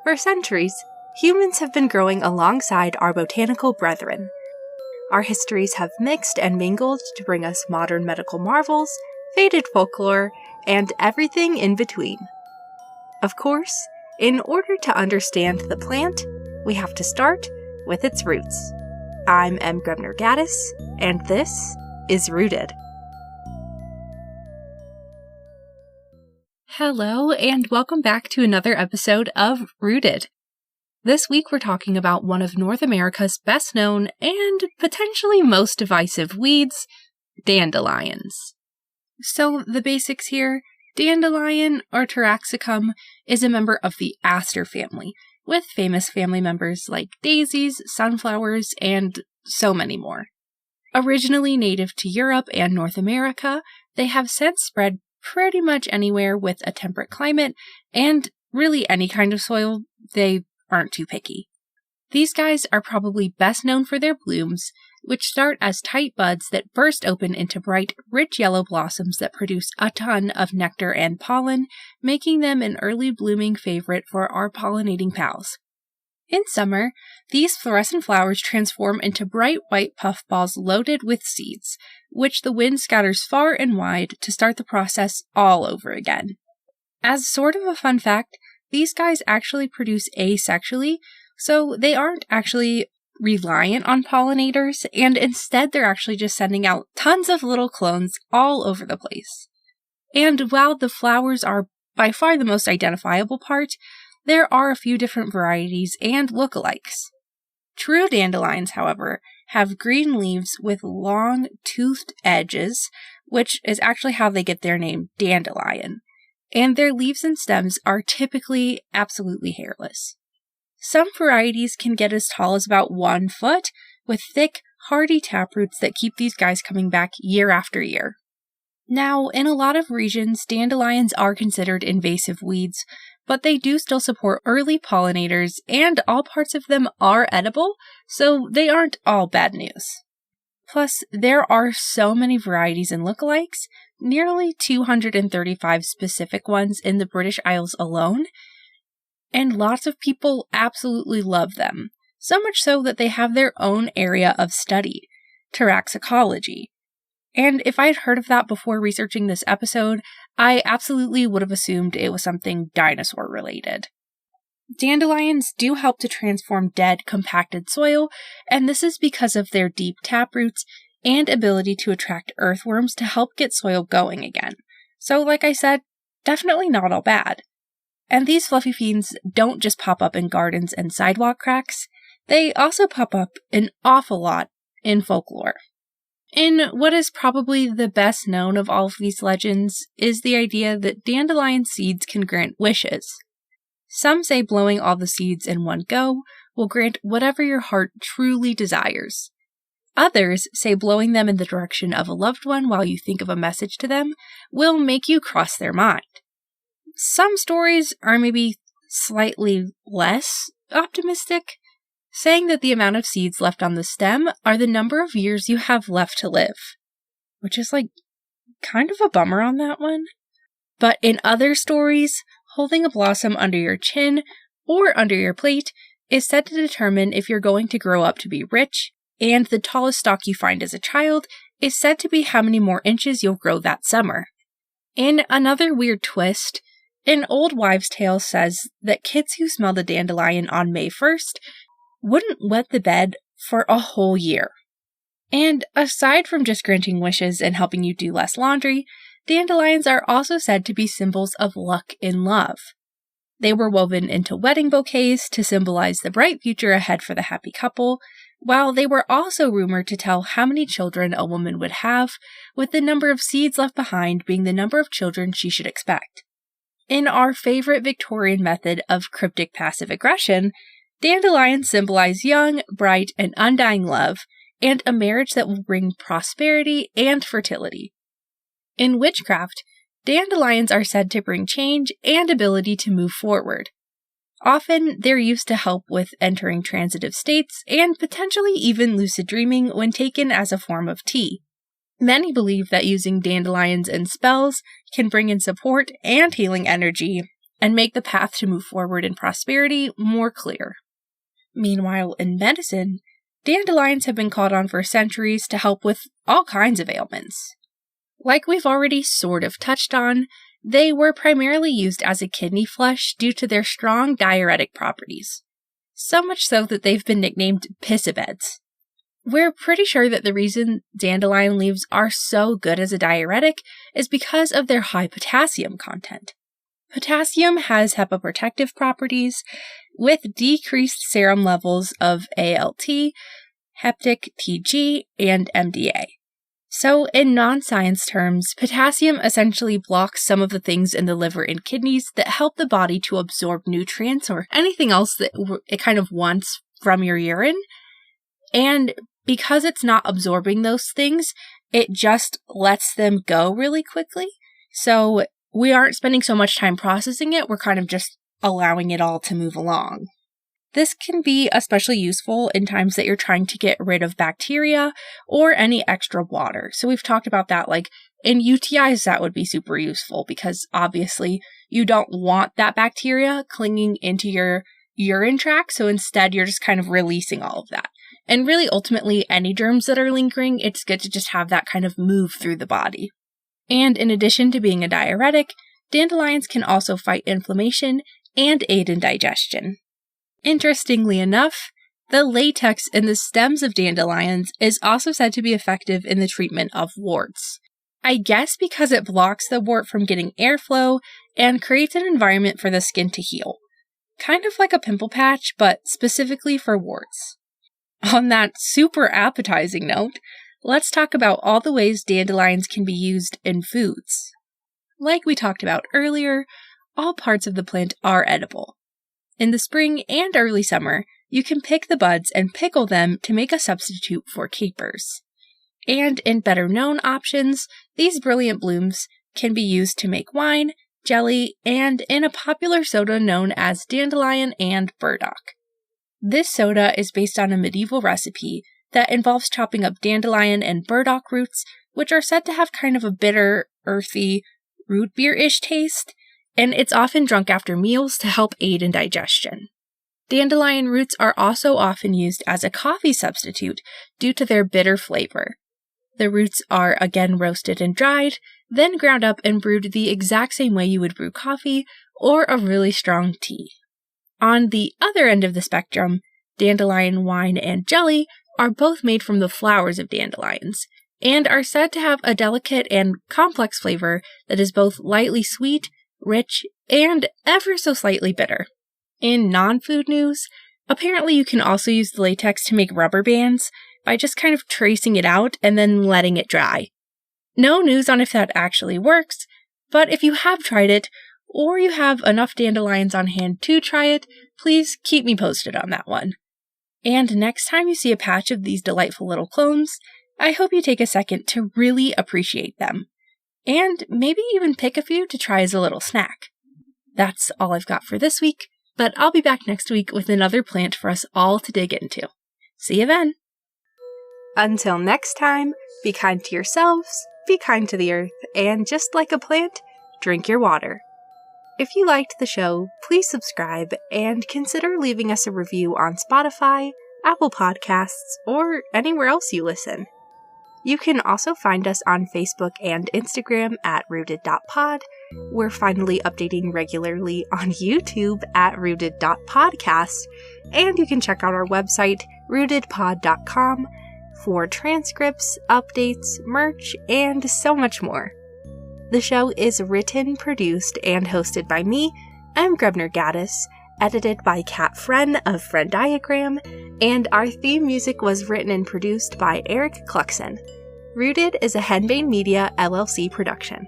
For centuries, humans have been growing alongside our botanical brethren. Our histories have mixed and mingled to bring us modern medical marvels, faded folklore, and everything in between. Of course, in order to understand the plant, we have to start with its roots. I'm M. Grebner-Gaddis, and this is Rooted. Hello, and welcome back to another episode of Rooted. This week we're talking about one of North America's best known and potentially most divisive weeds, dandelions. So the basics here, dandelion or Taraxacum is a member of the aster family, with famous family members like daisies, sunflowers, and so many more. Originally native to Europe and North America, they have since spread pretty much anywhere with a temperate climate, and really any kind of soil. They aren't too picky. These guys are probably best known for their blooms, which start as tight buds that burst open into bright, rich yellow blossoms that produce a ton of nectar and pollen, making them an early blooming favorite for our pollinating pals. In summer, these fluorescent flowers transform into bright white puffballs loaded with seeds, which the wind scatters far and wide to start the process all over again. As sort of a fun fact, these guys actually produce asexually, so they aren't actually reliant on pollinators, and instead they're actually just sending out tons of little clones all over the place. And while the flowers are by far the most identifiable part, there are a few different varieties and lookalikes. True dandelions, however, have green leaves with long, toothed edges, which is actually how they get their name dandelion, and their leaves and stems are typically absolutely hairless. Some varieties can get as tall as about 1 foot, with thick, hardy taproots that keep these guys coming back year after year. Now, in a lot of regions, dandelions are considered invasive weeds, but they do still support early pollinators, and all parts of them are edible, so they aren't all bad news. Plus, there are so many varieties and lookalikes, nearly 235 specific ones in the British Isles alone, and lots of people absolutely love them, so much so that they have their own area of study, Taraxacology. And if I'd heard of that before researching this episode, I absolutely would have assumed it was something dinosaur-related. Dandelions do help to transform dead, compacted soil, and this is because of their deep taproots and ability to attract earthworms to help get soil going again. So, like I said, definitely not all bad. And these fluffy fiends don't just pop up in gardens and sidewalk cracks, they also pop up an awful lot in folklore. In what is probably the best known of all of these legends is the idea that dandelion seeds can grant wishes. Some say blowing all the seeds in one go will grant whatever your heart truly desires. Others say blowing them in the direction of a loved one while you think of a message to them will make you cross their mind. Some stories are maybe slightly less optimistic, saying that the amount of seeds left on the stem are the number of years you have left to live, which is kind of a bummer on that one. But in other stories, holding a blossom under your chin or under your plate is said to determine if you're going to grow up to be rich, and the tallest stalk you find as a child is said to be how many more inches you'll grow that summer. In another weird twist, an old wives' tale says that kids who smell the dandelion on May 1st wouldn't wet the bed for a whole year. And aside from just granting wishes and helping you do less laundry, dandelions are also said to be symbols of luck in love. They were woven into wedding bouquets to symbolize the bright future ahead for the happy couple, while they were also rumored to tell how many children a woman would have, with the number of seeds left behind being the number of children she should expect. In our favorite Victorian method of cryptic passive aggression, dandelions symbolize young, bright, and undying love, and a marriage that will bring prosperity and fertility. In witchcraft, dandelions are said to bring change and ability to move forward. Often, they're used to help with entering transitive states and potentially even lucid dreaming when taken as a form of tea. Many believe that using dandelions in spells can bring in support and healing energy, and make the path to move forward in prosperity more clear. Meanwhile, in medicine, dandelions have been called on for centuries to help with all kinds of ailments. Like we've already sort of touched on, they were primarily used as a kidney flush due to their strong diuretic properties. So much so that they've been nicknamed piss-a-beds. We're pretty sure that the reason dandelion leaves are so good as a diuretic is because of their high potassium content. Potassium has hepaprotective properties with decreased serum levels of ALT, hepatic TG, and MDA. So, in non-science terms, potassium essentially blocks some of the things in the liver and kidneys that help the body to absorb nutrients or anything else that it kind of wants from your urine. And because it's not absorbing those things, it just lets them go really quickly. So, we aren't spending so much time processing it, we're kind of just allowing it all to move along. This can be especially useful in times that you're trying to get rid of bacteria or any extra water. So we've talked about that, like in UTIs, that would be super useful because obviously you don't want that bacteria clinging into your urine tract. So instead, you're just kind of releasing all of that. And really, ultimately, any germs that are lingering, it's good to just have that kind of move through the body. And in addition to being a diuretic, dandelions can also fight inflammation and aid in digestion. Interestingly enough, the latex in the stems of dandelions is also said to be effective in the treatment of warts. I guess because it blocks the wart from getting airflow and creates an environment for the skin to heal. Kind of like a pimple patch, but specifically for warts. On that super appetizing note, let's talk about all the ways dandelions can be used in foods. Like we talked about earlier, all parts of the plant are edible. In the spring and early summer, you can pick the buds and pickle them to make a substitute for capers. And in better-known options, these brilliant blooms can be used to make wine, jelly, and in a popular soda known as Dandelion and Burdock. This soda is based on a medieval recipe that involves chopping up dandelion and burdock roots, which are said to have kind of a bitter, earthy, root beer-ish taste, and it's often drunk after meals to help aid in digestion. Dandelion roots are also often used as a coffee substitute due to their bitter flavor. The roots are again roasted and dried, then ground up and brewed the exact same way you would brew coffee or a really strong tea. On the other end of the spectrum, dandelion wine and jelly are both made from the flowers of dandelions, and are said to have a delicate and complex flavor that is both lightly sweet, rich, and ever so slightly bitter. In non-food news, apparently you can also use the latex to make rubber bands by just kind of tracing it out and then letting it dry. No news on if that actually works, but if you have tried it, or you have enough dandelions on hand to try it, please keep me posted on that one. And next time you see a patch of these delightful little clones, I hope you take a second to really appreciate them. And maybe even pick a few to try as a little snack. That's all I've got for this week, but I'll be back next week with another plant for us all to dig into. See you then! Until next time, be kind to yourselves, be kind to the earth, and just like a plant, drink your water. If you liked the show, please subscribe and consider leaving us a review on Spotify, Apple Podcasts, or anywhere else you listen. You can also find us on Facebook and Instagram at rooted.pod. We're finally updating regularly on YouTube at rooted.podcast, and you can check out our website, rootedpod.com, for transcripts, updates, merch, and so much more. The show is written, produced, and hosted by me. I'm Grebner Gaddis, edited by Kat Fren of Fren Diagram, and our theme music was written and produced by Eric Cluxon. Rooted is a Henbane Media LLC production.